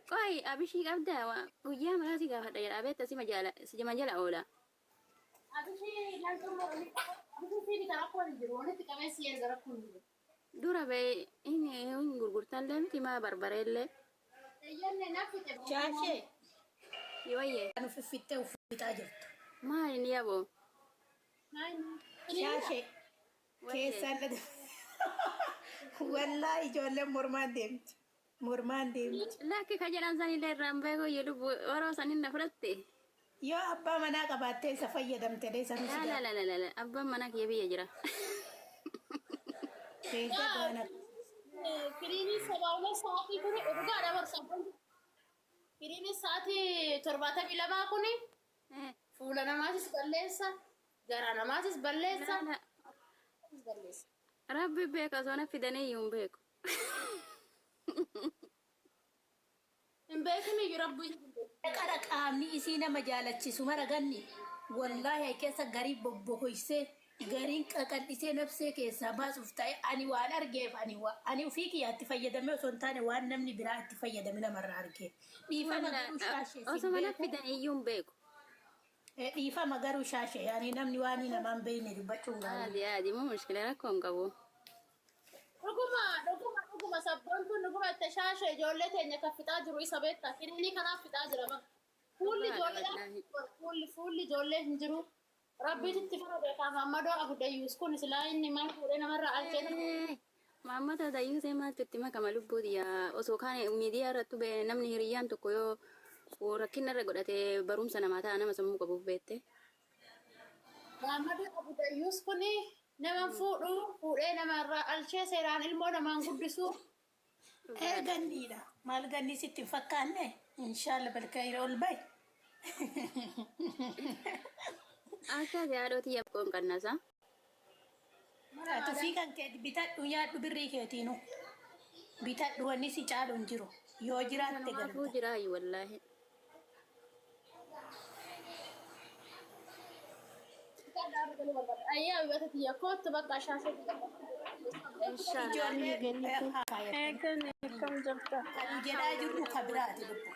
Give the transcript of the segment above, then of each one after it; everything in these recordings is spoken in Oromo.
Koi abishi qabda wa guyyaa marasi gaafadha jedha beekta si majala oola. Dura bee inni gurgurtaan lemti maa barbareellee. Shaashee Yoyye kan uffiftee uffitaa jirtu. maali ni yaboo. Shaashee keessaan wallaahi ijoolleen mormaan deemti. Lakki ka jedhan sanillee irraan beekoo jedhu waroo sanin na fudhatte. Yoo abbaa manaa qabaattee isa fayyadamte dee isa nuti La abbaan manaa kiyya biyya jira. keessa gaana. Kiriini sabaawwan sa'aatii kuni dhugaadha barsaafamtu. Kiriini sa'aatii 72 kuni fuula namaatis balleessa, garaa namaatis balleessa. Rabbi beeka soona fidanii iyyuu hin beeku. Hin beekni rabbi. Dhaqara qaamni isii nama jaalachisu mara ganni wallaahi keessa garii bobbohoysee gariin qaqal'isee nafsee keessaa baasuuf ta'e ani waan argeef ani ofii kiyyaatti fayyadame osoo hin taane waan namni biraa itti fayyadame namarraa argee dhiifama garuu shaashee Osoo mana fidanii iyyuu hin beeku. dhiifama garuu shaashee yaani namni waan namaan beeyne dubbachuun gaarii. Adi moo mushkila rakkoo hin qabu. Dhuguma sabboon kun dhuguma itti shaashee ijoollee teenya kan fixaa jiru isa beektaa. Kiriinii kanaaf fixaa jira bara. Fuulli ijoollee hin jiru. Rabbiitti fira beekaaf ammadoo abudayyuus kun silaa inni maal fuudhee namarraa alchee. Maammata dayyuusee maaltu itti makama lubbuuti yaa osoo kaan miidiyaa irratti ba'e namni hiriyyaan tokko yoo rakkina irra godhatee barumsa namaa ta'a nama sammuu qabuuf beette. Ammadoo abudayyuus kun nama fuudhee namarraa alchee seeraan ilmoo namaan guddisuu. Ganniidha. Maal ganni sitti hin fakkaanne? Inshallah balkaayira ol ba'i. Akka yaadootii yabqoon qannasa. Tufii kan kee bitadhu nyaadhu birrii keetiinu. Bitadhu wanni si caalu hin jiru. Yoo jiraatte Namaafuu galata. jiraayi wallaahi. Ayyaa biyyoota biyya kootu bakka shaashee. Ijoollee Kam jirta? kan jedhaa jirru ka biraati lubbu.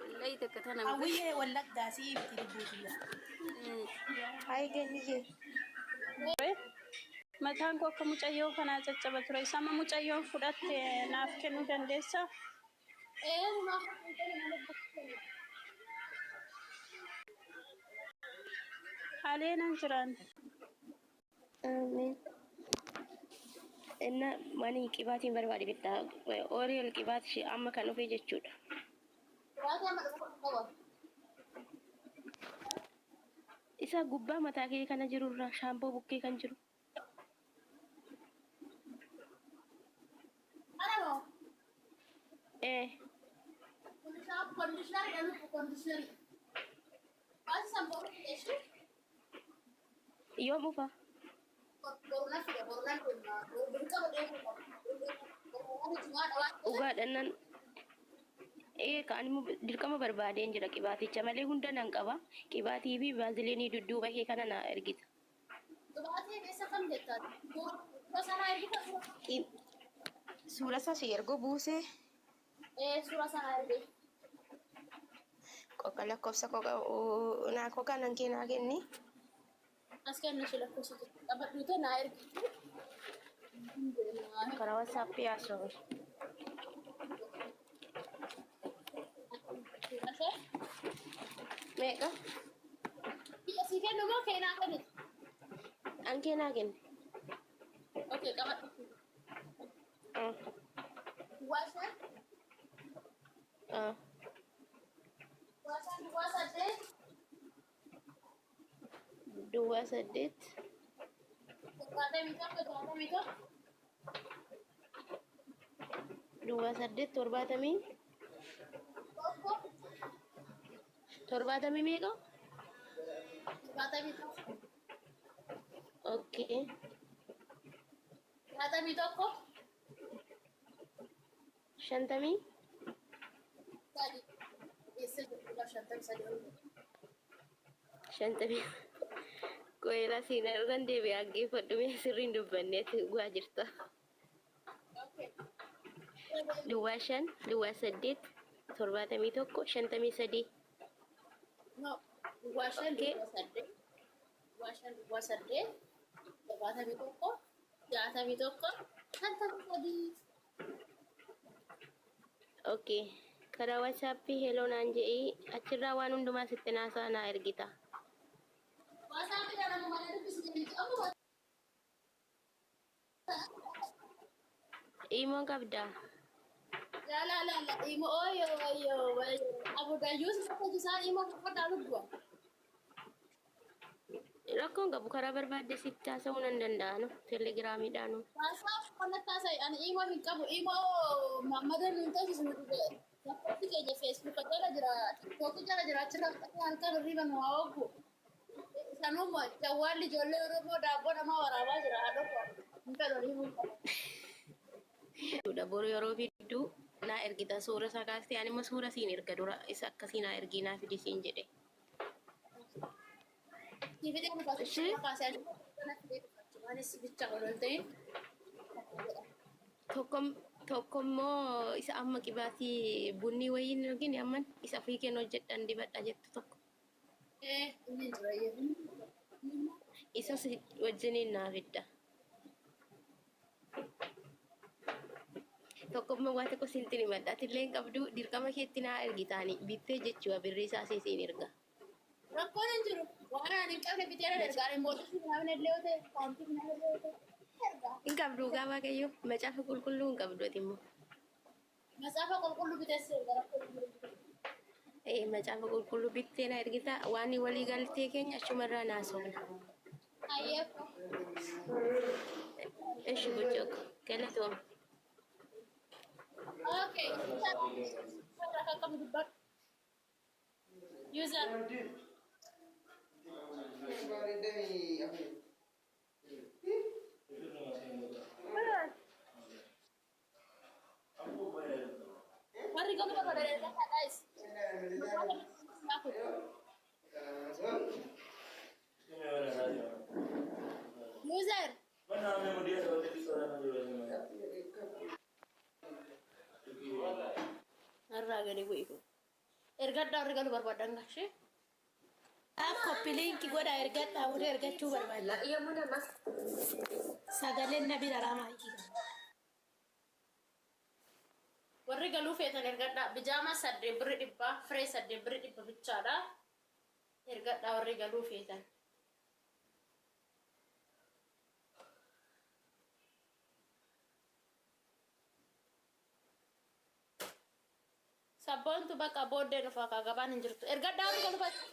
Wallahi takka tana Hawwiyyee wallaggaa si ibti dubbuutiyya. Hayi ganniyye. Mataan koo akka mucayyoo kanaa caccaba ture. Isama mucayyoon fudhatte naaf kennuu dandeessaa? Haaleenan jiran. Amin. Inna mani qibaatiin barbaade bittaa Oriyal qibaati ishee amma kan dhufee jechuudha. Isa gubbaa mataa kee kana jirurra shaampoo bukkee kan jiru. Yoom dhufa? Dhugaadhaan kan dirqama barbaadeen jira qibaaticha malee hunda nan qaba. Qibaatii fi baaziliinii dudduuba kee kana na ergita. Suura isaa si ergoo buusee qoqa lakkoofsa naa qoqa nan keenaa kenni. Karaa WhatsApp haasawaa. Meeqa? An keenaa kenni. Okay, kamat. Puasa? Puasa deh. 28 28 70 meeqa? Okay. Shantamii? Shantamii. Koyela sina irraan deebi'ee dhaggeeffadhu mee sirriin dubbanneetti bu'aa jirta. Duwashan, duwasadit, torbatamii tokko, shantamii sadii. No, washan Okay. wasadde, torbaatamii tokko, jaatamii tokko, shantamii sadii. Okay. Karaa WhatsAppii heloo naan jedhii achirraa waan hundumaa sitti naasaa naa ergita. Wasaabii jedhamu mana dubbisi jedhanii amma Imoon qabdaa. la imo oyo abu dayus apa jisan imo apa dalu dua. Rakkoon qabu karaa barbaadde sitti haasa'uu nan danda'anu telegiraamiidhaanu. Masa mana tasai an imo hin kabu imo Muhammadan minta sisi nude. Seperti kayak Facebook aja jira, TikTok aja jira cerah kan riba mau. Sanu mau jawal di jolle robo dabo nama warawa jira ado ko. Minta do ribu. Udah boru yeroo fidduu naa ergita suura isaa kaastee ani immoo suura siin erga dura isa akkasii naa ergii naa fidi siin jedhe. TV dia mau kasih kasih aja. Mana sih bicara orang tu? Tokkommoo isa amma qibaatii bunni wayiin argine amman isa ofii kennu hojjedhan dibadha jettu tokko. Ini dua Isa wajjiniin naa fidda. Tokkommoo waa tokko sinti ni madda. Atillee hin qabdu dirqama keetti naa ergitaani bittee jechuudha birrii isaa siin erga. Rakkoon hin jiru. Waan ani qabne bitee ergaa mootii namni illee ta'e kaantii namni illee ta'e ergaa. Hin qabdu gaafa kayyoo macaafa qulqulluu hin qabdu ati immoo. Macaafa qulqulluu bitee ergaa rakkoon Macaafa qulqulluu bittee na ergita waan walii galtee keenya achumarraa naasofna. Ayyeef. Eshi gochook galatoom. Okay. Rakkoon kamu dubbat. User. Mari kamu pada dari sana guys. User. Narra gani gue itu. Erga lu barbaadan sih. Kopi linki goda ergata ure ergachuu barbaada. Iya mana mas? Sagaleen nabi daramaa hiika. Warri galuu feetan ergadhaa bijaama saddeet birri dhibba firee saddeet birri dhibba bichaadha. Ergadhaa warri galuu feetan. Sabboontu bakka booddee dhufa akka gabaan hin jirtu. Ergadhaa warri galuu feetan.